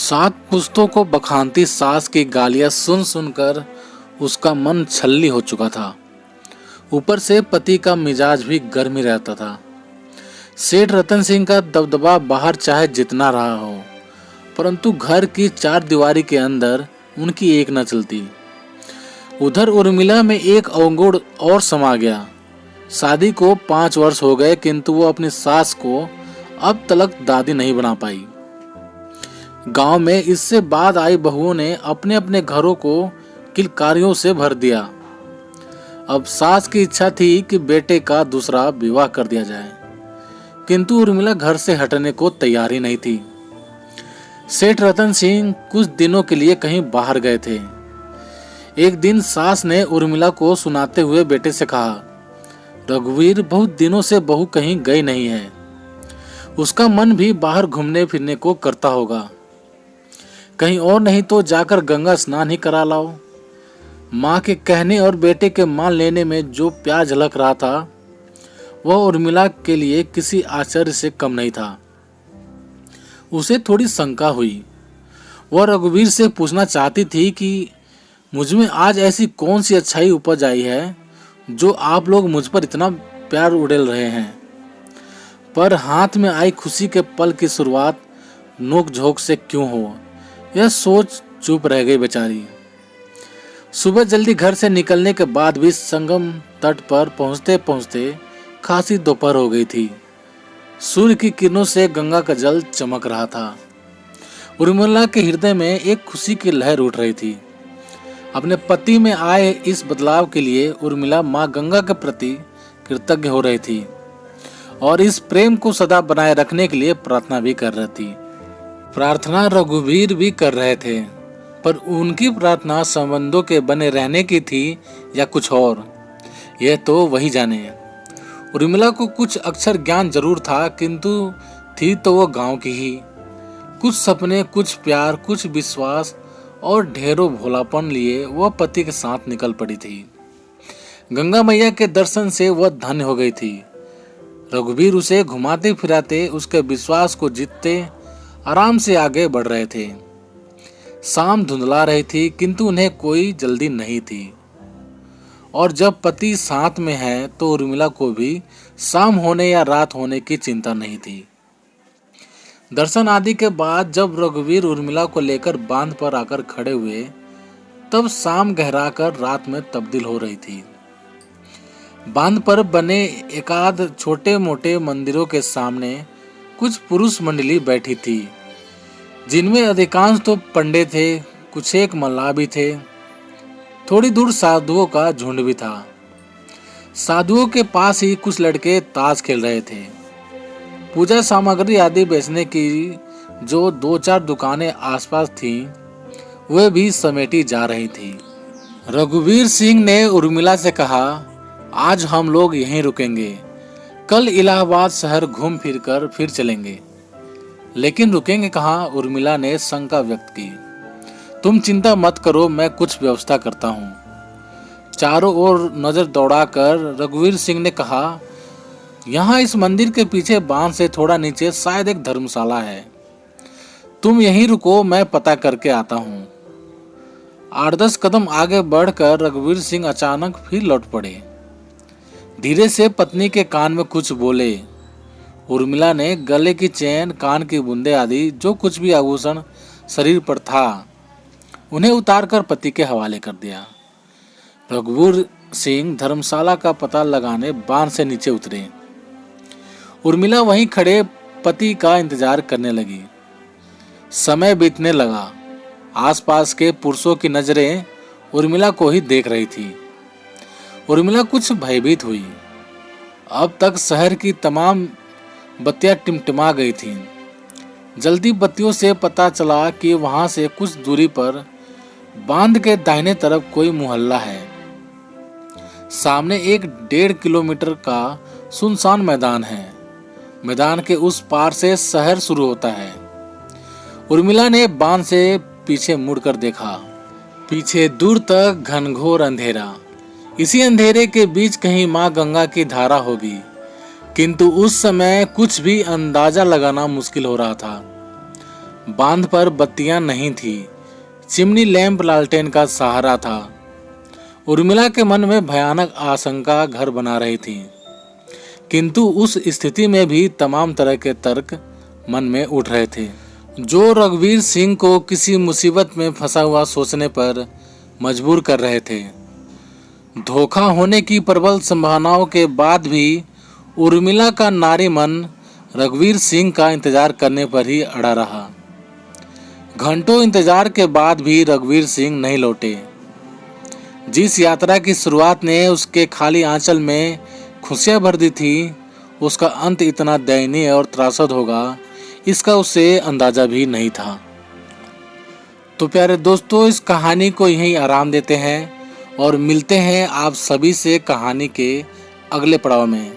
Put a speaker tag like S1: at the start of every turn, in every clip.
S1: सात पुश्तों को बखानती सास की गालियां सुन सुनकर उसका मन छल्ली हो चुका था। ऊपर से पति का मिजाज भी गर्म ही रहता था। सेठ रतन सिंह का दबदबा बाहर चाहे जितना रहा हो, परंतु घर की चार दीवारी के अंदर उनकी एक न चलती। उधर उर्मिला में एक अवगुण और समा गया। शादी को 5 वर्ष हो गए, किंतु वो अपनी सास को अब तक दादी नहीं बना पाई। गांव में इससे बाद आई बहुओं ने अपने अपने घरों को किलकारियों से भर दिया। अब सास की इच्छा थी कि बेटे का दूसरा विवाह कर दिया जाए, किंतु उर्मिला घर से हटने को तैयार ही नहीं थी। सेठ रतन सिंह कुछ दिनों के लिए कहीं बाहर गए थे। एक दिन सास ने उर्मिला को सुनाते हुए बेटे से कहा, रघुवीर बहुत दिनों से बहू कहीं गई नहीं है, उसका मन भी बाहर घूमने फिरने को करता होगा। कहीं और नहीं तो जाकर गंगा स्नान ही करा लाओ। माँ के कहने और बेटे के मान लेने में जो प्यार झलक रहा था, वह उर्मिला के लिए किसी आश्चर्य से कम नहीं था। उसे थोड़ी शंका हुई। वह रघुवीर से पूछना चाहती थी कि मुझ में आज ऐसी कौन सी अच्छाई उपज आई है जो आप लोग मुझ पर इतना प्यार उड़ेल रहे हैं। पर हाथ में आई खुशी के पल की शुरुआत नोक झोंक से क्यों हो, यह सोच चुप रह गई बेचारी। सुबह जल्दी घर से निकलने के बाद भी संगम तट पर पहुंचते पहुंचते खासी दोपहर हो गई थी। सूर्य की किरणों से गंगा का जल चमक रहा था। उर्मिला के हृदय में एक खुशी की लहर उठ रही थी। अपने पति में आए इस बदलाव के लिए उर्मिला माँ गंगा के प्रति कृतज्ञ हो रही थी और इस प्रेम को सदा बनाए रखने के लिए प्रार्थना भी कर रही थी। प्रार्थना रघुवीर भी कर रहे थे, पर उनकी प्रार्थना संबंधों के बने रहने की थी या कुछ और, यह तो वही जाने। उर्मिला को कुछ अक्षर ज्ञान जरूर था, किंतु थी तो वो गांव की ही। कुछ सपने, कुछ प्यार, कुछ विश्वास और ढेरों भोलापन लिए वह पति के साथ निकल पड़ी थी। गंगा मैया के दर्शन से वह धन्य हो गई थी। रघुवीर उसे घुमाते फिराते उसके विश्वास को जीतते आराम से आगे बढ़ रहे थे। शाम धुंधला रही थी, किंतु उन्हें कोई जल्दी नहीं थी, और जब पति साथ में है तो उर्मिला को भी शाम होने या रात होने की चिंता नहीं थी। दर्शन आदि के बाद जब रघुवीर उर्मिला को लेकर बांध पर आकर खड़े हुए, तब शाम गहरा कर रात में तब्दील हो रही थी। बांध पर बने एकाध छोटे मोटे मंदिरों के सामने कुछ पुरुष मंडली बैठी थी, जिनमें अधिकांश तो पंडे थे, कुछ एक मल्लाह भी थे। थोड़ी दूर साधुओं का झुंड भी था। साधुओं के पास ही कुछ लड़के ताश खेल रहे थे। पूजा सामग्री आदि बेचने की जो 2-4 दुकानें आसपास थीं, वे भी समेटी जा रही थी। रघुवीर सिंह ने उर्मिला से कहा, आज हम लोग यहीं रुकेंगे, कल इलाहाबाद शहर घूम फिर कर फिर चलेंगे। लेकिन रुकेंगे कहाँ? उर्मिला ने शंका व्यक्त की। तुम चिंता मत करो, मैं कुछ व्यवस्था करता हूँ। चारों ओर नजर दौड़ाकर रघुवीर सिंह ने कहा, यहाँ इस मंदिर के पीछे बांध से थोड़ा नीचे शायद एक धर्मशाला है, तुम यहीं रुको, मैं पता करके आता हूँ। 8-10 कदम आगे बढ़कर रघुवीर सिंह अचानक फिर लौट पड़े। धीरे से पत्नी के कान में कुछ बोले। उर्मिला ने गले की चेन, कान की बूंदे आदि जो कुछ भी आभूषण शरीर पर था, उन्हें उतारकर पति के हवाले कर दिया। रघुवीर सिंह धर्मशाला का पता लगाने बांध से नीचे उतरे। उर्मिला वहीं खड़े पति का इंतजार करने लगी। समय बीतने लगा। आसपास के पुरुषों की नजरें उर्मिला को ही देख रही थी। उर्मिला कुछ भयभीत हुई। अब तक शहर की तमाम बत्तियां टिमटिमा गई थीं। जल्दी बत्तियों से पता चला कि वहां से कुछ दूरी पर बांध के दाहिने तरफ कोई मोहल्ला है। सामने एक 1.5 किलोमीटर का सुनसान मैदान है। मैदान के उस पार से शहर शुरू होता है। उर्मिला ने बांध से पीछे मुड़कर देखा। पीछे दूर तक घनघोर अंधेरा। इसी अंधेरे के बीच कहीं माँ गंगा की धारा होगी, किंतु उस समय कुछ भी अंदाजा लगाना मुश्किल हो रहा था। बांध पर बत्तियां नहीं थी, चिमनी लैंप लालटेन का सहारा था। उर्मिला के मन में भयानक आशंका घर बना रही थी, किंतु उस स्थिति में भी तमाम तरह के तर्क मन में उठ रहे थे, जो रघुवीर सिंह को किसी मुसीबत में फंसा हुआ सोचने पर मजबूर कर रहे थे। धोखा होने की प्रबल संभावनाओं के बाद भी उर्मिला का नारी मन रघुवीर सिंह का इंतजार करने पर ही अड़ा रहा। घंटों इंतजार के बाद भी रघुवीर सिंह नहीं लौटे। जिस यात्रा की शुरुआत ने उसके खाली आंचल में खुशियां भर दी थी, उसका अंत इतना दयनीय और त्रासद होगा, इसका उसे अंदाजा भी नहीं था। तो प्यारे दोस्तों, इस कहानी को यहीं आराम देते हैं और मिलते हैं आप सभी से कहानी के अगले पड़ाव में।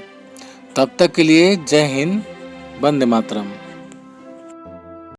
S1: तब तक के लिए जय हिंद, वंदे मातरम।